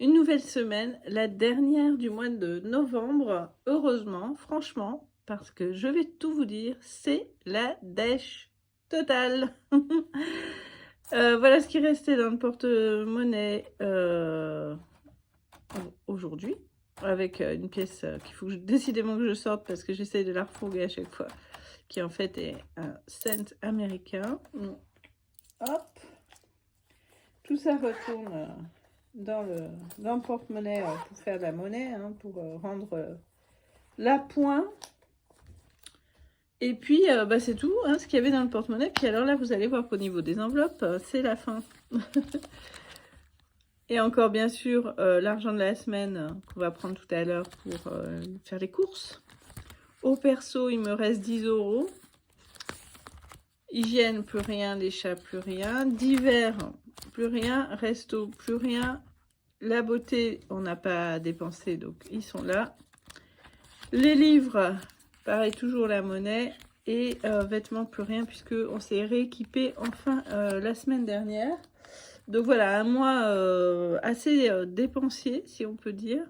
Une nouvelle semaine, la dernière du mois de novembre, heureusement, franchement, parce que je vais tout vous dire, c'est la dèche totale. Voilà ce qui restait dans le porte-monnaie aujourd'hui, avec une pièce qu'il faut décidément que je sorte parce que j'essaye de la refourguer à chaque fois, qui en fait est un cent américain. Hop, tout ça retourne dans le porte-monnaie pour faire de la monnaie, hein, pour rendre l'appoint. Et puis, c'est tout, hein, ce qu'il y avait dans le porte-monnaie. Puis alors là, vous allez voir qu'au niveau des enveloppes, c'est la fin. Et encore, bien sûr, l'argent de la semaine qu'on va prendre tout à l'heure pour faire les courses. Au perso, il me reste 10 €. Hygiène, plus rien. Les chats, plus rien. Divers, plus rien. Resto, plus rien. La beauté, on n'a pas dépensé, donc ils sont là. Les livres, pareil, toujours la monnaie. Et vêtements, plus rien, puisque on s'est rééquipé enfin la semaine dernière. Donc voilà, un mois assez dépensier, si on peut dire.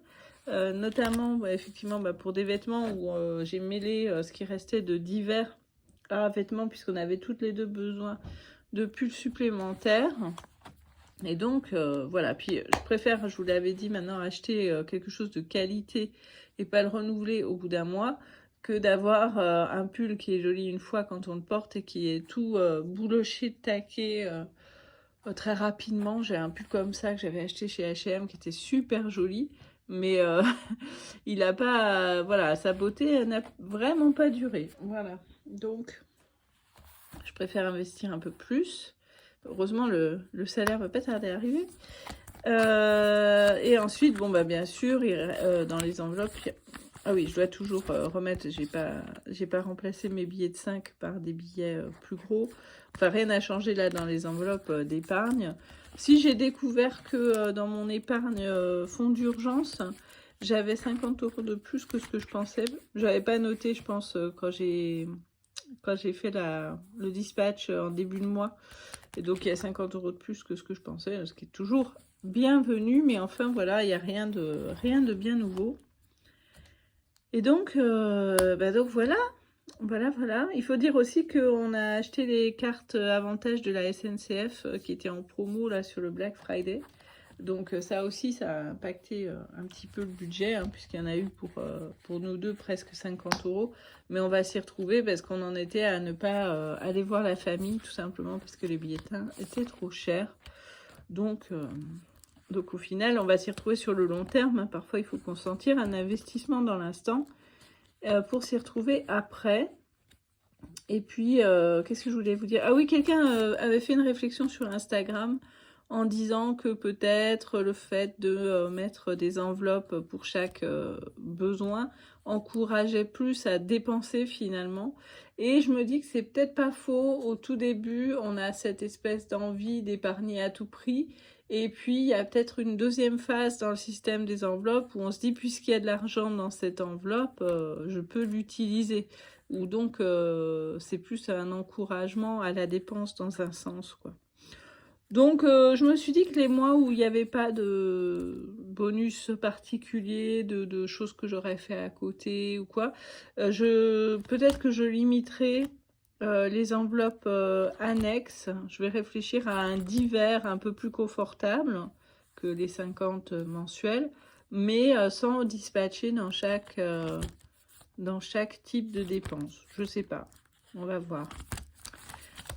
Notamment, effectivement, pour des vêtements où j'ai mêlé ce qui restait de d'hiver à vêtements, puisqu'on avait toutes les deux besoin de pulls supplémentaires. Et donc, voilà. Puis, je préfère, je vous l'avais dit, maintenant acheter quelque chose de qualité et pas le renouveler au bout d'un mois, que d'avoir un pull qui est joli une fois quand on le porte et qui est tout bouloché, taqué très rapidement. J'ai un pull comme ça que j'avais acheté chez H&M qui était super joli, mais il n'a pas, voilà, sa beauté n'a vraiment pas duré. Voilà, donc je préfère investir un peu plus. Heureusement, le salaire va pas tarder à arriver. Et ensuite, bien sûr, dans les enveloppes, ah oui, je dois toujours remettre, j'ai pas remplacé mes billets de 5 par des billets plus gros. Enfin, rien n'a changé là dans les enveloppes d'épargne. Si j'ai découvert que dans mon épargne fonds d'urgence, j'avais 50 € de plus que ce que je pensais. J'avais pas noté, je pense, quand j'ai fait le dispatch en début de mois. Et donc, il y a 50 € de plus que ce que je pensais, ce qui est toujours bienvenu. Mais enfin, voilà, il n'y a rien de bien nouveau. Et donc, voilà. Voilà. Il faut dire aussi qu'on a acheté les cartes avantages de la SNCF qui étaient en promo là sur le Black Friday. Donc ça aussi, ça a impacté un petit peu le budget, hein, puisqu'il y en a eu pour nous deux presque 50 €. Mais on va s'y retrouver parce qu'on en était à ne pas aller voir la famille, tout simplement parce que les billets de train étaient trop chers. Donc au final, on va s'y retrouver sur le long terme, hein. Parfois, il faut consentir un investissement dans l'instant pour s'y retrouver après. Et puis, qu'est-ce que je voulais vous dire? Ah oui, quelqu'un avait fait une réflexion sur Instagram en disant que peut-être le fait de mettre des enveloppes pour chaque besoin encourageait plus à dépenser finalement. Et je me dis que c'est peut-être pas faux. Au tout début, on a cette espèce d'envie d'épargner à tout prix. Et puis, il y a peut-être une deuxième phase dans le système des enveloppes où on se dit, puisqu'il y a de l'argent dans cette enveloppe, je peux l'utiliser. Ou donc, c'est plus un encouragement à la dépense dans un sens, quoi. Donc, je me suis dit que les mois où il n'y avait pas de bonus particulier, de choses que j'aurais fait à côté ou quoi, peut-être que je limiterai les enveloppes annexes. Je vais réfléchir à un divers un peu plus confortable que les 50 mensuels, mais sans dispatcher dans chaque type de dépense. Je sais pas. On va voir.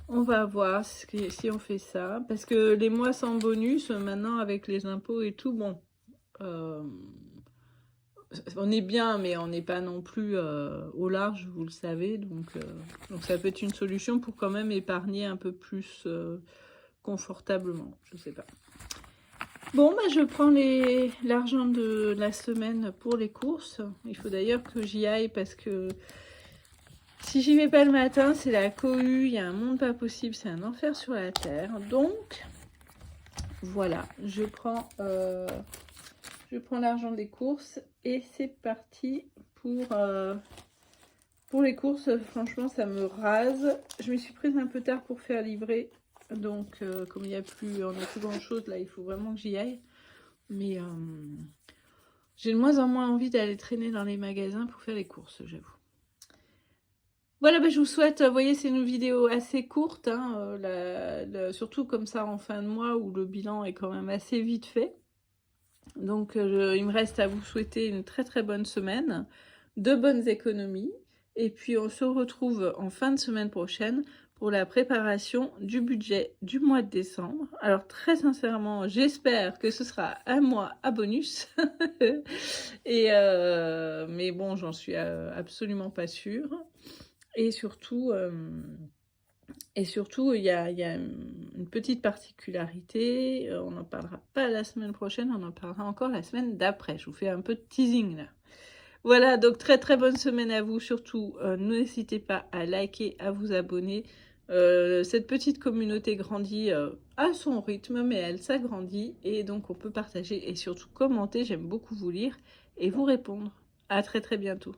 On va voir si on fait ça. Parce que les mois sans bonus, maintenant, avec les impôts et tout, bon, on est bien, mais on n'est pas non plus au large, vous le savez. Donc ça peut être une solution pour quand même épargner un peu plus confortablement. Je sais pas. Bon, je prends l'argent de la semaine pour les courses. Il faut d'ailleurs que j'y aille parce que si j'y vais pas le matin, c'est la cohue, il y a un monde pas possible, c'est un enfer sur la terre. Donc, voilà, je prends l'argent des courses et c'est parti pour les courses. Franchement, ça me rase. Je me suis prise un peu tard pour faire livrer. Donc, comme il n'y a plus, on n'a plus grand chose, là, il faut vraiment que j'y aille. Mais j'ai de moins en moins envie d'aller traîner dans les magasins pour faire les courses, j'avoue. Voilà, bah, je vous souhaite, vous voyez, c'est une vidéo assez courte, hein, surtout comme ça en fin de mois où le bilan est quand même assez vite fait. Donc il me reste à vous souhaiter une très très bonne semaine, de bonnes économies, et puis on se retrouve en fin de semaine prochaine pour la préparation du budget du mois de décembre. Alors très sincèrement, j'espère que ce sera un mois à bonus, mais bon, j'en suis absolument pas sûre. Et surtout, il y a une petite particularité, on n'en parlera pas la semaine prochaine, on en parlera encore la semaine d'après. Je vous fais un peu de teasing là. Voilà, donc très très bonne semaine à vous. Surtout, n'hésitez pas à liker, à vous abonner. Cette petite communauté grandit à son rythme, mais elle s'agrandit et donc on peut partager et surtout commenter. J'aime beaucoup vous lire et vous répondre. À très très bientôt.